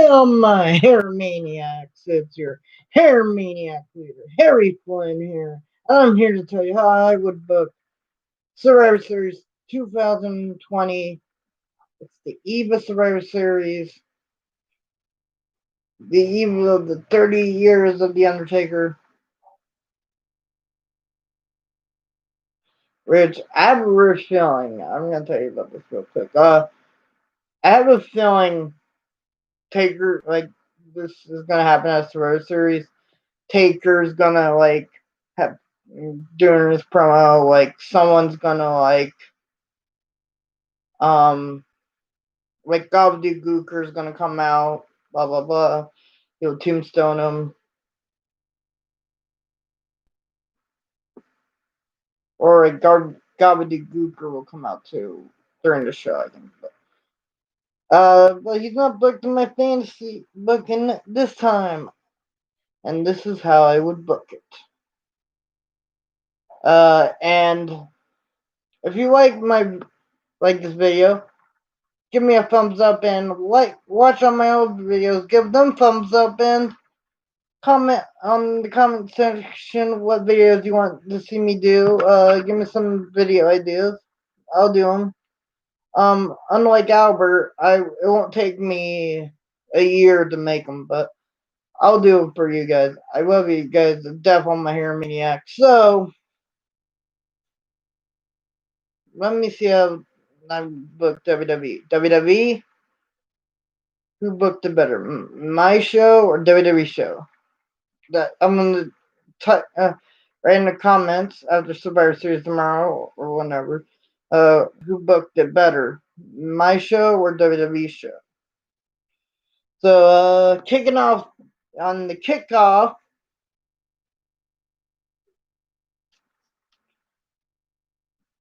am my hair maniacs. It's your hair maniac leader, Harry Flynn here. I'm here to tell you how I would book Survivor Series 2020. It's the eve of Survivor Series, the eve of the 30 years of The Undertaker. Which I have a weird feeling. I'm going to tell you about this real quick. I have a feeling Taker, like, this is going to happen at Survivor Series. Taker's gonna have during his promo, someone's gonna Gobbledygooker's gonna come out, blah blah blah. He'll tombstone him, or Gobbledygooker will come out too during the show, I think. But he's not booked in my fantasy booking this time, and this is how I would book it. And if you like this video, give me a thumbs up and watch on my old videos, give them thumbs up and comment on the comment section what videos you want to see me do. Give me some video ideas. I'll do them. Unlike Albert, it won't take me a year to make them, but I'll do them for you guys. I love you guys. Death on my hair maniac. So let me see how I booked WWE. WWE. Who booked it better, my show or WWE show? That I'm gonna write in the comments after Survivor Series tomorrow or whenever. Who booked it better, my show or WWE show? So kicking off on the kickoff.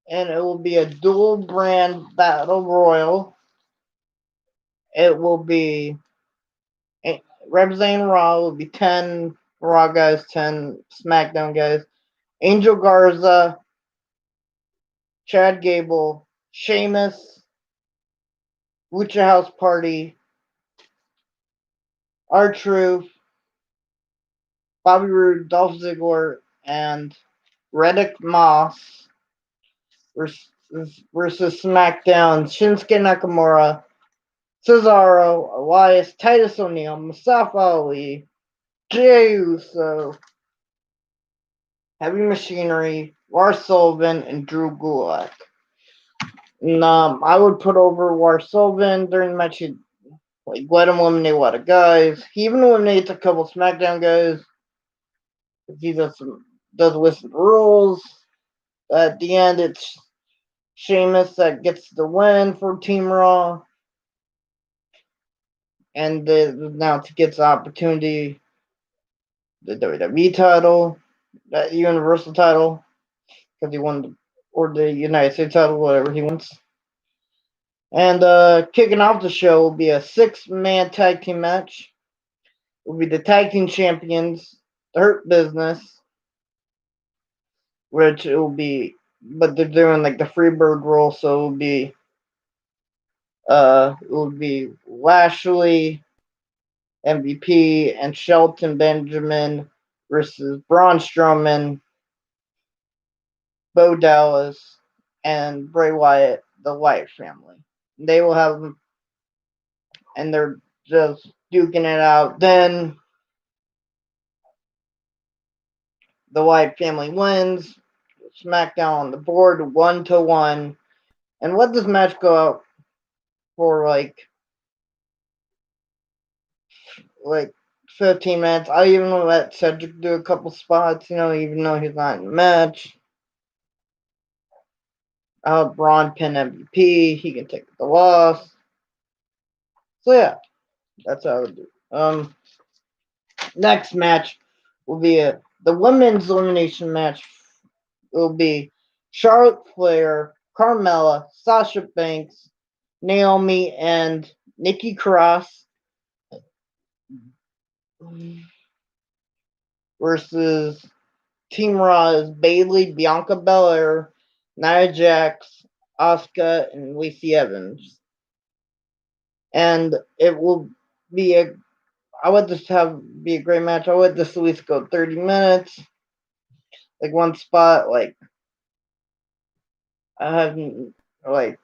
And it will be a dual brand battle royal. It will be representing Raw. It will be 10 Raw guys, 10 SmackDown guys. Angel Garza, Chad Gable, Sheamus, Lucha House Party, R-Truth, Bobby Roode, Dolph Ziggler, and Riddick Moss versus SmackDown Shinsuke Nakamura, Cesaro, Elias, Titus O'Neil, Mustafa Ali, Jey Uso, Heavy Machinery, Lars Sullivan, and Drew Gulak. And, I would put over Lars Sullivan during the match. Let him eliminate a lot of guys. He even eliminates a couple SmackDown guys. He does listen to rules. At the end, it's Sheamus that gets the win for Team Raw. And now gets the opportunity, the WWE title, that Universal title, because he won, or the United States title, whatever he wants. And kicking off the show will be a 6-man tag team match. It will be the tag team champions, the Hurt Business, which it will be, but they're doing the Freebird rule, so it will be Lashley, MVP, and Shelton Benjamin versus Braun Strowman, Bo Dallas, and Bray Wyatt, the Wyatt family. They will have, and they're just duking it out. Then the Wyatt family wins. SmackDown on the board 1-1. And let this match go out for like 15 minutes. I even let Cedric do a couple spots, even though he's not in the match. Braun pin MVP. He can take the loss. So yeah, that's how I would do. Next match will be the women's elimination match. It will be Charlotte Flair, Carmella, Sasha Banks, Naomi, and Nikki Cross versus Team Raw's Bayley, Bianca Belair, Nia Jax, Asuka, and Lacey Evans. And it will be a I would just have be a great match. I would just at least go 30 minutes. Like one spot, like I have like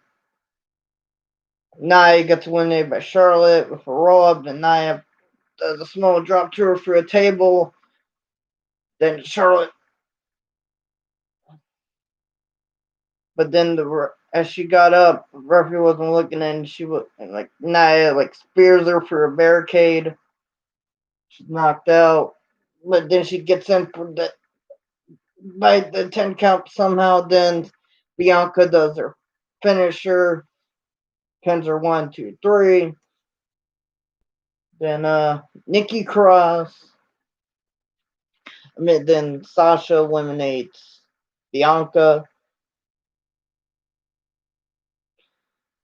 Nia gets eliminated by Charlotte with a roll up, then Nia does a small drop to her through a table. Then Charlotte, but then as she got up, the referee wasn't looking, and she was and like Nia like spears her for a barricade. She's knocked out, but then she gets in for the by the 10 count somehow. Then Bianca does her finisher, pins her 1, 2, 3. Then Nikki Cross. Then Sasha eliminates Bianca.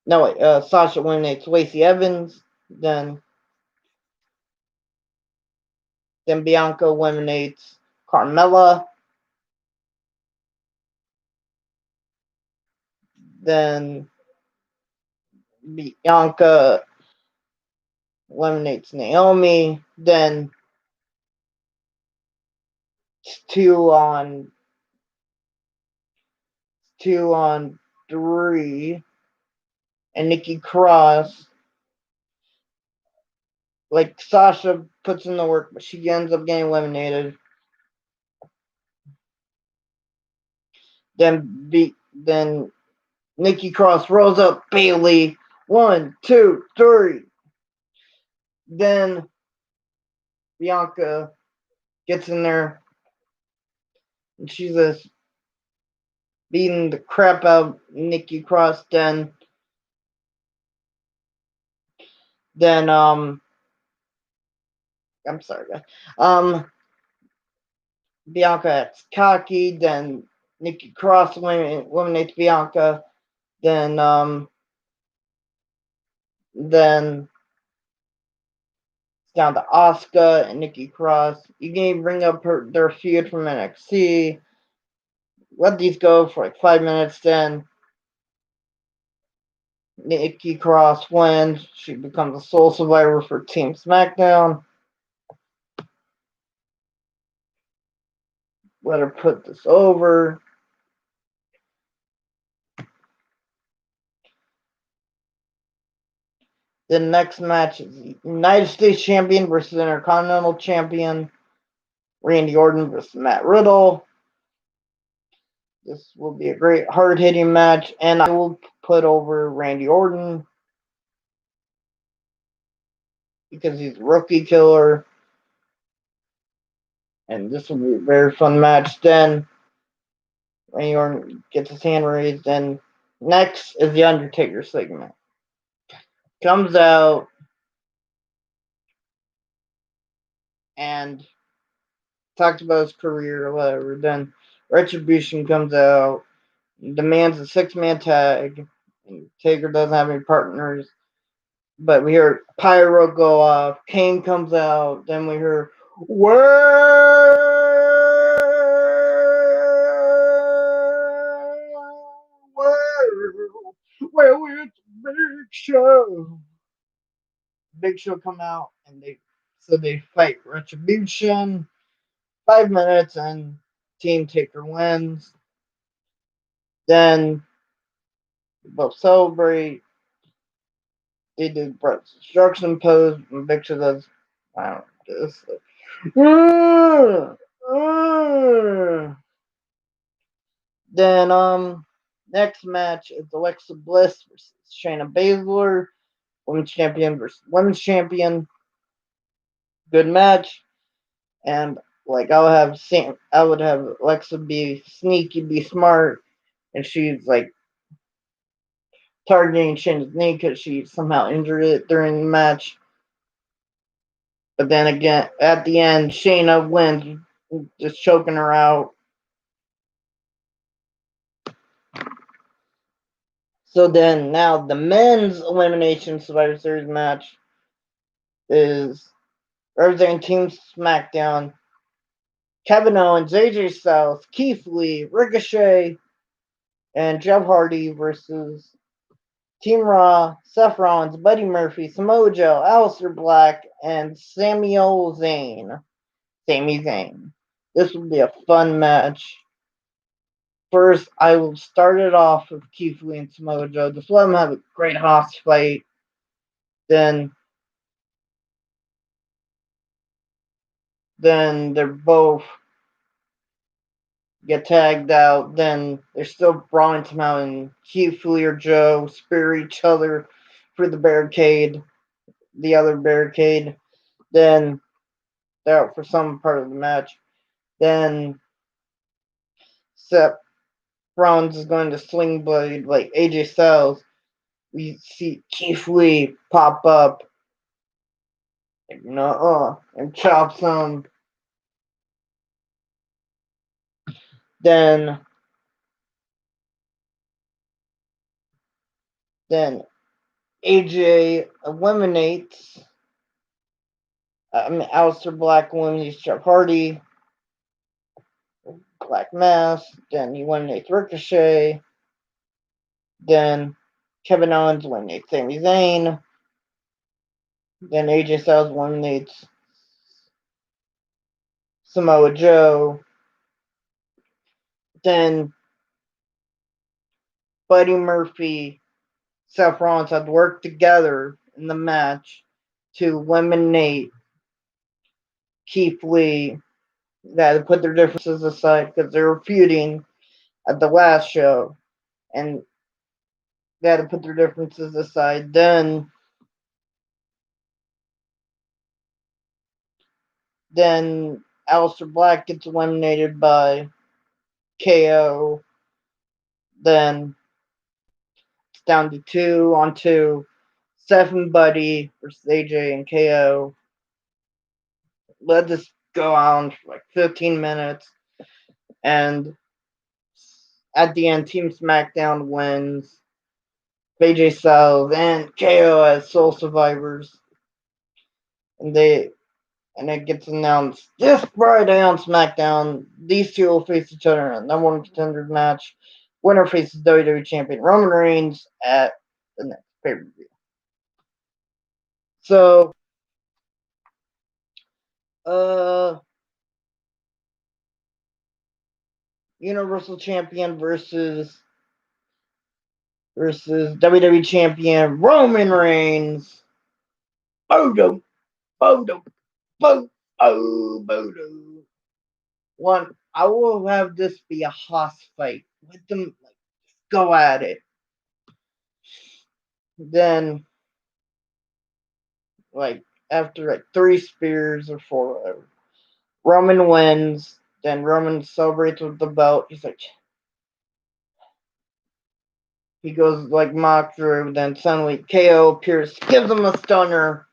No, wait, Sasha eliminates Lacey Evans. Then Bianca eliminates Carmella. Then Bianca eliminates Naomi. Then 2-on-2 on 3. And Nikki Cross, like Sasha puts in the work, but she ends up getting eliminated. Then Nikki Cross rolls up Bayley. 1, 2, 3. Then Bianca gets in there, and she's just beating the crap out of Nikki Cross. Then I'm sorry, guys. Bianca acts cocky. Then Nikki Cross eliminates Bianca. Then it's down to Asuka and Nikki Cross. You can even bring up their feud from NXT. Let these go for like 5 minutes. Then Nikki Cross wins. She becomes a sole survivor for Team SmackDown. Let her put this over. The next match is United States Champion versus Intercontinental Champion Randy Orton versus Matt Riddle. This will be a great hard-hitting match, and I will put over Randy Orton because he's a rookie killer. And this will be a very fun match. Then Randy Orton gets his hand raised, and next is the Undertaker segment. Comes out and talks about his career or whatever. Then Retribution comes out, demands a 6-man tag. And Taker doesn't have any partners. But we hear Pyro go off. Kane comes out. Then we hear well, it's Big Show. Big Show come out and they fight Retribution. 5 minutes and Team Taker wins. Then they both celebrate. They do Brett's destruction pose. And Big Show does I don't know, this. Then next match is Alexa Bliss versus Shayna Baszler, women's champion versus women's champion. Good match, and like I would have Alexa be sneaky, be smart, and she's like targeting Shayna's knee because she somehow injured it during the match. But then again, at the end, Shayna wins, just choking her out. So then now the men's elimination Survivor Series match is representing Team SmackDown. Kevin Owens, AJ Styles, Keith Lee, Ricochet, and Jeff Hardy versus Team Raw, Seth Rollins, Buddy Murphy, Samoa Joe, Aleister Black, and Sami Zayn. This will be a fun match. First, I will start it off with Keith Lee and Samoa Joe. Just let them have a great hoss fight. Then they're both get tagged out. Then they're still brawling to out, and Keith Lee or Joe spear each other for the barricade, the other barricade. Then they're out for some part of the match. Then Seth Rollins is going to sling blade like AJ Styles. We see Keith Lee pop up and chops him. Then AJ eliminates Aleister Black eliminates Jeff Hardy, Black Mass. Then he eliminates Ricochet. Then Kevin Owens eliminates Sami Zayn. Then AJ Styles eliminates Samoa Joe. Then Buddy Murphy, Seth Rollins had to work together in the match to eliminate Keith Lee. They had to put their differences aside because they were feuding at the last show, and they had to put their differences aside. Then Aleister Black gets eliminated by KO. Then it's down to 2-on-2. Seth and Buddy versus AJ and KO. Let this go on for like 15 minutes. And at the end, Team SmackDown wins. AJ Styles and KO as sole survivors. And it gets announced this Friday on SmackDown. These two will face each other in a number one contenders match. Winner faces WWE Champion Roman Reigns at the next pay-per-view. So, Universal Champion versus WWE Champion Roman Reigns. Bodo, Bodo, Bodo, Bodo. One, I will have this be a hoss fight. Let them go at it. Then, after 3 spears or 4, whatever, Roman wins. Then Roman celebrates with the belt. He goes mock through. Then suddenly KO appears, gives him a stunner.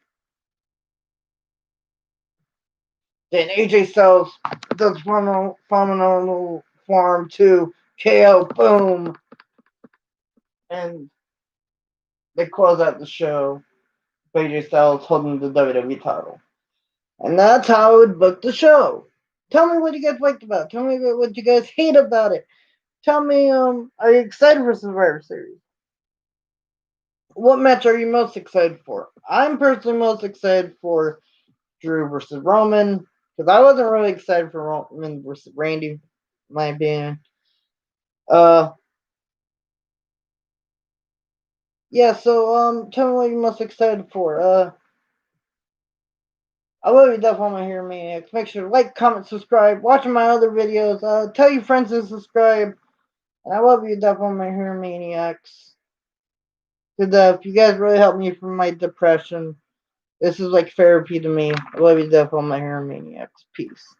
Then AJ Styles does phenomenal form to KO. Boom. And they close out the show. AJ Styles holding the WWE title. And that's how I would book the show. Tell me what you guys liked about it. Tell me what you guys hate about it. Tell me, are you excited for Survivor Series? What match are you most excited for? I'm personally most excited for Drew versus Roman, because I wasn't really excited for Roman versus Randy, in my opinion. Yeah, so, tell me what you're most excited for. I love you, Death on My Hero Maniacs. Make sure to like, comment, subscribe. Watch my other videos. Tell your friends to subscribe. And I love you, Death on My Hero Maniacs. Because you guys really helped me from my depression. This is like therapy to me. I love you, Death on My Hero Maniacs. Peace.